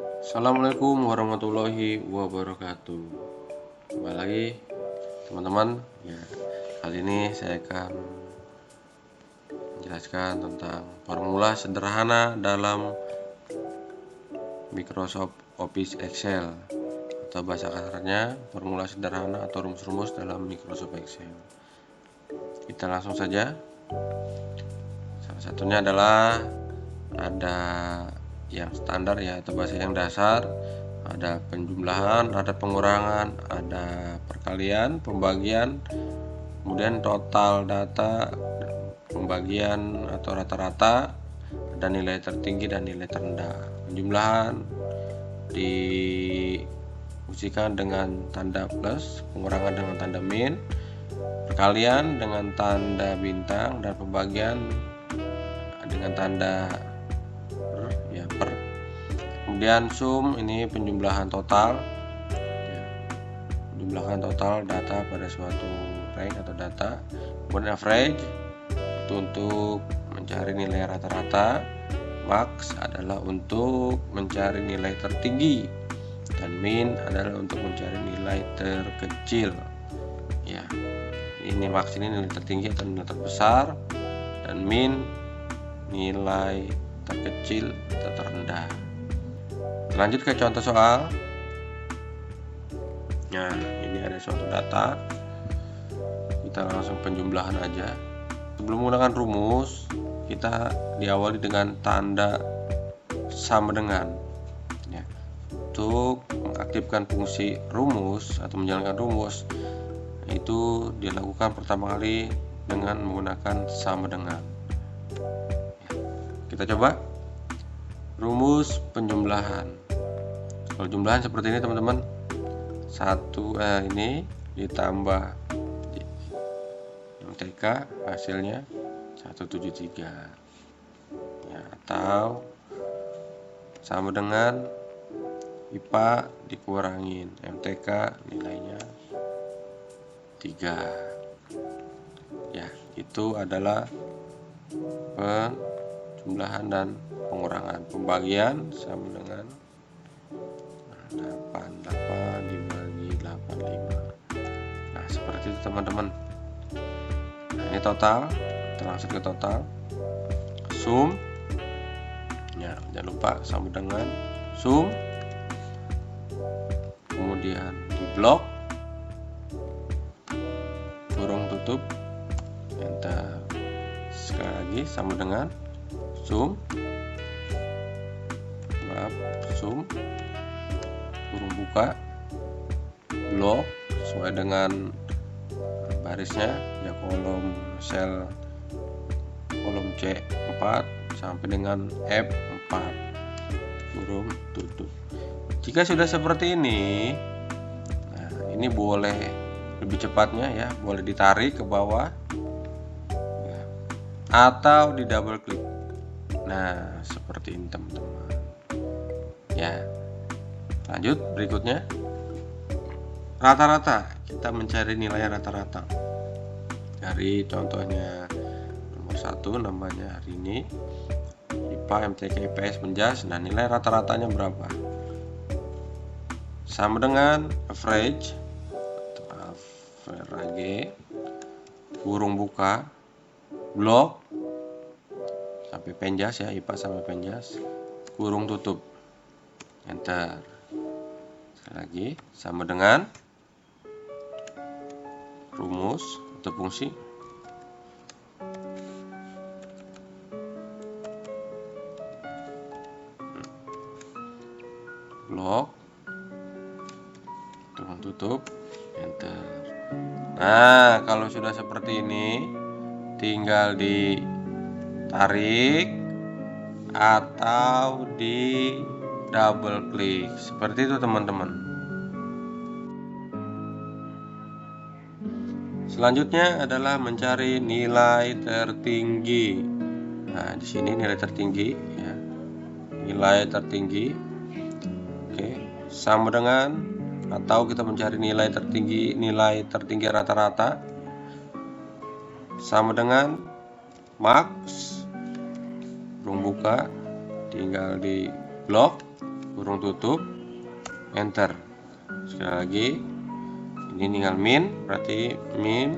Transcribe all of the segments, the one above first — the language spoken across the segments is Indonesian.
Assalamualaikum warahmatullahi wabarakatuh. Kembali lagi teman-teman. Ya, kali ini saya akan menjelaskan tentang formula sederhana dalam Microsoft Office Excel, atau bahasa kasarnya formula sederhana atau rumus-rumus dalam Microsoft Excel. Kita langsung saja. Salah satunya adalah ada yang standar, yaitu bahasa yang dasar, ada penjumlahan, ada pengurangan, ada perkalian, pembagian, kemudian total data, pembagian atau rata-rata, ada nilai tertinggi dan nilai terendah. Penjumlahan difungsikan dengan tanda plus, pengurangan dengan tanda min, perkalian dengan tanda bintang, dan pembagian dengan tanda per. Kemudian sum, ini penjumlahan total, penjumlahan total data pada suatu rank atau data. Kemudian average itu untuk mencari nilai rata-rata. Max adalah untuk mencari nilai tertinggi, dan min adalah untuk mencari nilai terkecil. Ya, ini max ini nilai tertinggi atau nilai terbesar, dan min nilai terkecil atau terendah. Lanjut ke contoh soal. Nah, ini ada suatu data. Kita langsung penjumlahan aja. Sebelum menggunakan rumus, kita diawali dengan tanda sama dengan. Ya, untuk mengaktifkan fungsi rumus atau menjalankan rumus, itu dilakukan pertama kali dengan menggunakan sama dengan. Ya, kita coba rumus penjumlahan. Kalau jumlahan seperti ini teman-teman, ini ditambah MTK hasilnya 173, ya, atau sama dengan IPA dikurangin MTK nilainya 3. Ya, itu adalah penjumlahan dan pengurangan. Pembagian sama dengan 88 dibagi 85. Nah, seperti itu teman-teman. Nah, ini total. Kita langsung ke total. Sum, ya, jangan lupa sama dengan sum. Kemudian di blok, kurung tutup, enter. Sekali lagi sama dengan sum, sum, kurung buka, blok sesuai dengan barisnya, ya, kolom sel kolom C4 sampai dengan F4, kurung tutup. Jika sudah seperti ini, nah, ini boleh lebih cepatnya, ya, boleh ditarik ke bawah, ya, atau di double klik. Nah, seperti ini teman-teman. Ya, lanjut berikutnya. Rata-rata, kita mencari nilai rata-rata dari contohnya nomor 1, namanya hari ini IPA, MTK, IPS, menjas. Nah, nilai rata-ratanya berapa? Sama dengan average atau average, kurung buka, blok sampai penjas, ya, IPA sampai penjas, kurung tutup, enter. Sekali lagi sama dengan rumus atau fungsi. Blok, kurung tutup, enter. Nah, kalau sudah seperti ini, tinggal ditarik atau di double klik. Seperti itu teman-teman. Selanjutnya adalah mencari nilai tertinggi. Nah, di sini nilai tertinggi, ya. Nilai tertinggi. Oke, sama dengan, atau kita mencari nilai tertinggi rata-rata, sama dengan max, kurung buka, tinggal di blok, kurung tutup, enter. Sekali lagi, ini tinggal min, berarti min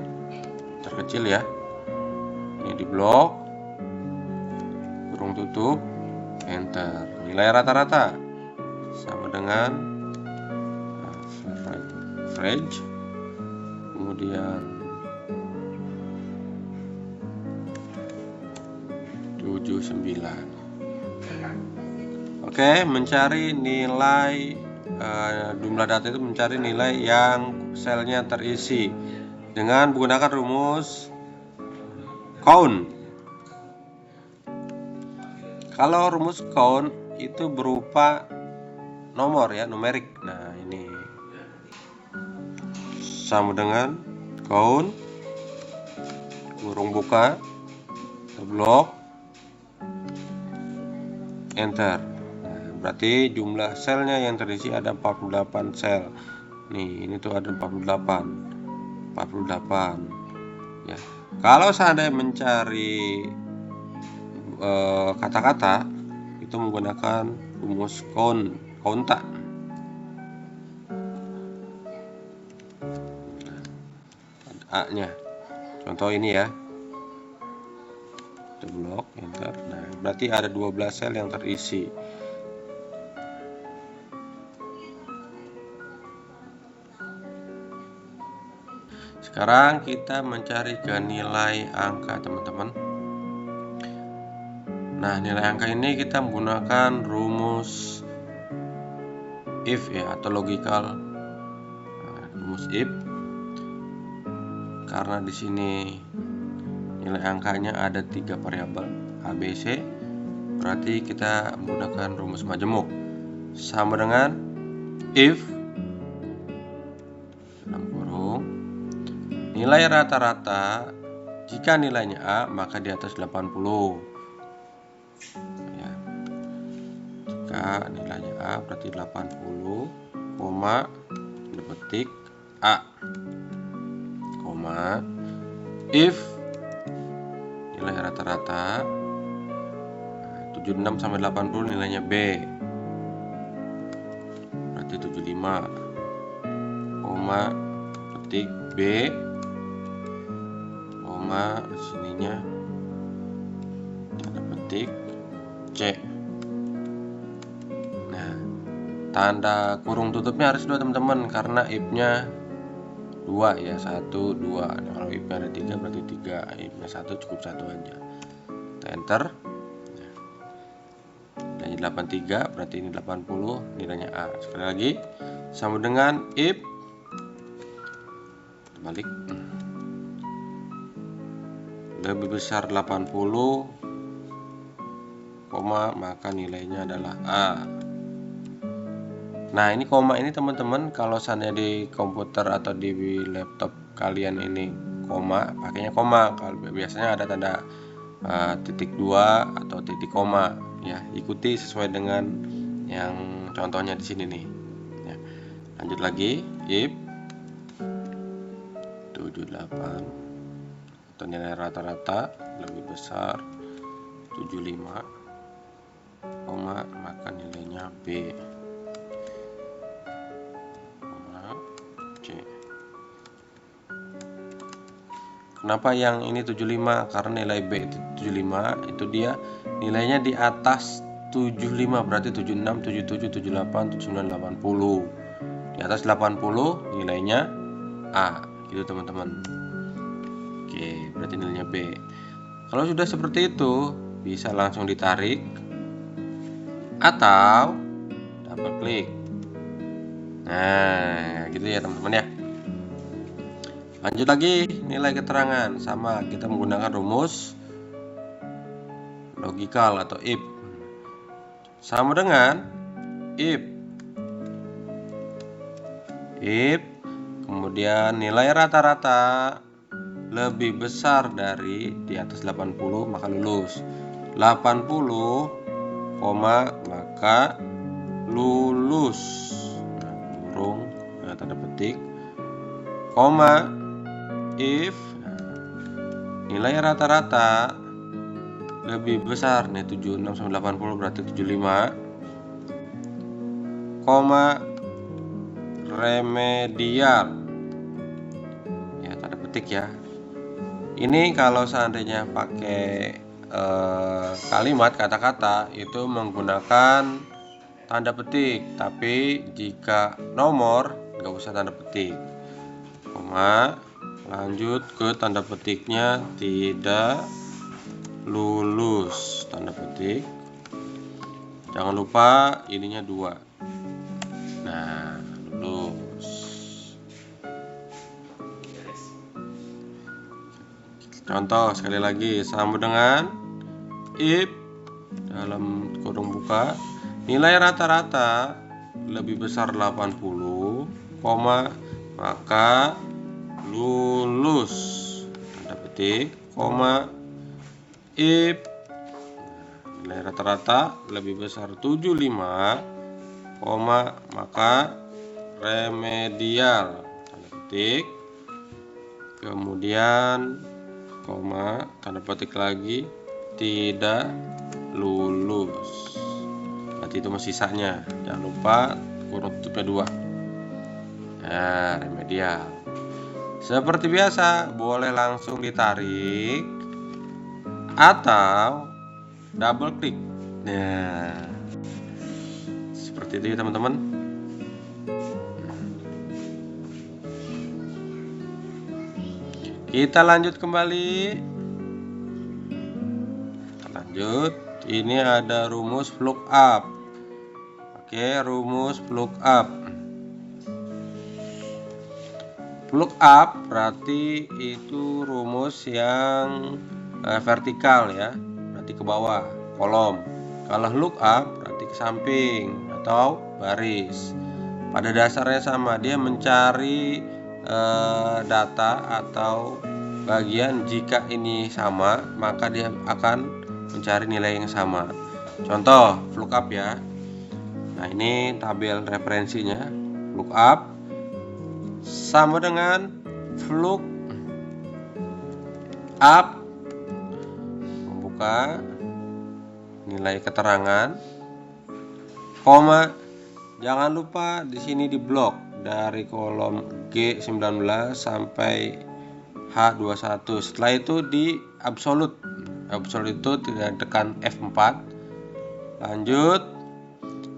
terkecil ya. Ini di blok, kurung tutup, enter. Nilai rata-rata sama dengan average, kemudian 79. Oke, mencari nilai jumlah data itu mencari nilai yang selnya terisi dengan menggunakan rumus count. Kalau rumus count itu berupa nomor ya, numerik. Nah, ini sama dengan count kurung buka blok enter. Nah, berarti jumlah selnya yang terisi ada 48 sel. Nih, ini tuh ada 48 ya. Kalau seandainya mencari kata-kata itu menggunakan rumus konta. A-nya. Contoh ini ya. Blok enter. Nah, berarti ada 12 sel yang terisi. Sekarang kita mencari ke nilai angka, teman-teman. Nah, nilai angka ini kita menggunakan rumus if ya, atau logical rumus if. Karena di sini nilai angkanya ada 3 variabel A, B, C, berarti kita menggunakan rumus majemuk. Sama dengan if dalam kurung nilai rata-rata jika nilainya A maka di atas 80 ya. Jika nilainya A berarti 80, koma petik A, koma if nilai rata-rata 76 sampai 80 nilainya B, berarti 75, koma petik B, koma sininya tanda petik C. Nah, tanda kurung tutupnya harus 2 teman-teman, karena if-nya 2 ya, 1, 2. Nah, kalau if-nya ada 3 berarti 3, if-nya 1 cukup 1 aja. Kita enter. Nilainya 83 berarti ini 80, nilainya A. Sekali lagi, sama dengan if balik lebih besar 80, koma maka nilainya adalah A. Nah, ini koma ini teman-teman, kalau seandainya di komputer atau di laptop kalian ini koma, pakainya koma. Kalau biasanya ada tanda titik 2 atau titik koma ya. Ikuti sesuai dengan yang contohnya di sini nih ya. Lanjut lagi, if 78 atau nilai rata-rata lebih besar 75, koma maka nilainya B, koma C. Kenapa yang ini 75? Karena nilai B itu 75, itu dia nilainya di atas 75, berarti 76, 77, 78, 79, 80. Di atas 80 nilainya A, gitu teman-teman. Oke, berarti nilainya B. Kalau sudah seperti itu, bisa langsung ditarik atau double klik. Nah, gitu ya teman-teman ya. Lanjut lagi, nilai keterangan sama, kita menggunakan rumus logical atau if. Sama dengan if kemudian nilai rata-rata lebih besar dari di atas 80 maka lulus. 80, koma maka lulus. Nah, kurung tanda petik, koma if nilai rata-rata lebih besar nih 76 sampai 80 berarti 75, koma remedial. Ya, tanda petik ya. Ini kalau seandainya pakai kalimat kata-kata itu menggunakan tanda petik, tapi jika nomor nggak usah tanda petik. Koma, lanjut ke tanda petiknya, tidak lulus, tanda petik. Jangan lupa ininya 2. Nah, lulus. Contoh sekali lagi, sama dengan if dalam kurung buka nilai rata-rata lebih besar 80, maka lulus, tanda petik, if nilai rata-rata lebih besar 75, maka remedial, tanda petik, kemudian tanda petik lagi, tidak lulus. Berarti itu masih sisanya. Jangan lupa kurung tutupnya 2. Nah, remedial. Seperti biasa, boleh langsung ditarik atau double klik. Nah, seperti itu ya teman-teman. Kita lanjut kembali. Ini ada rumus lookup. Oke, rumus lookup. Lookup berarti itu rumus yang vertikal ya, berarti ke bawah, kolom. Kalau lookup berarti ke samping atau baris. Pada dasarnya sama, dia mencari data atau bagian. Jika ini sama, maka dia akan mencari nilai yang sama. Contoh lookup ya. Nah, ini tabel referensinya. Lookup sama dengan lookup, membuka nilai keterangan, jangan lupa di sini di blok dari kolom G19 sampai H21. Setelah itu di absolute itu tidak tekan F4. Lanjut,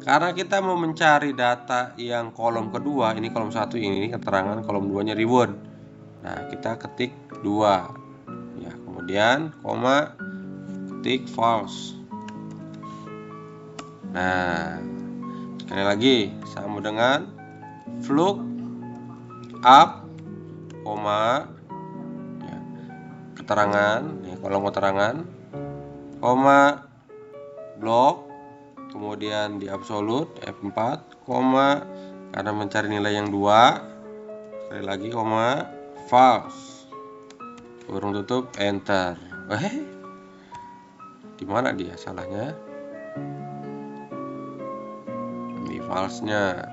karena kita mau mencari data yang kolom kedua, ini kolom 1 ini keterangan, kolom 2 nya reward. Nah, kita ketik 2 ya, kemudian ketik false. Nah, sekali lagi sama dengan lookup, ya, keterangan, ya, kolom keterangan, blok, kemudian di absolute F4, karena mencari nilai yang 2, sekali lagi, false, kurung tutup, enter. Di mana dia salahnya? Di false-nya.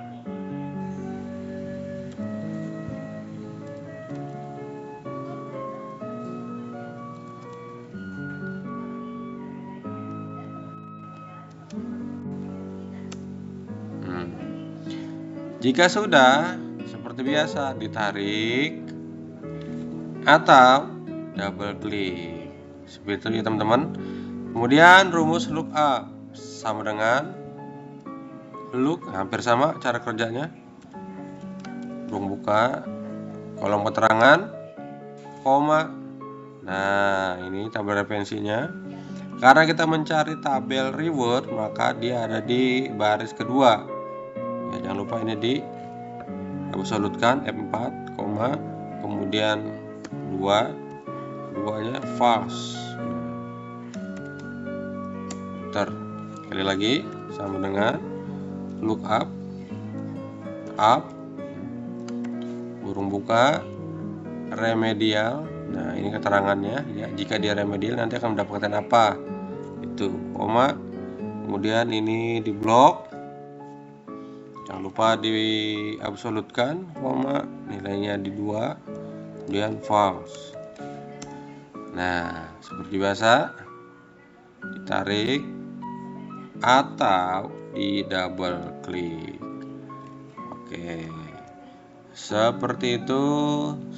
Jika sudah, seperti biasa, ditarik atau double klik. Seperti itu ya teman-teman. Kemudian rumus lookup sama dengan hampir sama cara kerjanya. Kurung buka, kolom keterangan, Nah, ini tabel referensinya. Karena kita mencari tabel reward, maka dia ada di baris kedua. Ya, jangan lupa ini di absolutkan F4, kemudian 2-nya false. Sekali lagi sama dengan lookup, kurung buka, remedial. Nah, ini keterangannya ya. Jika dia remedial nanti akan mendapatkan apa? Itu, kemudian ini di blok. Jangan lupa diabsolutkan, nilainya di 2, kemudian false. Nah, seperti biasa, ditarik atau di double klik. Oke, seperti itu.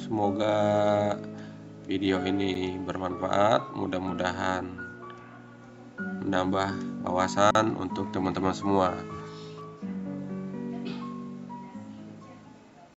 Semoga video ini bermanfaat, mudah-mudahan menambah wawasan untuk teman-teman semua.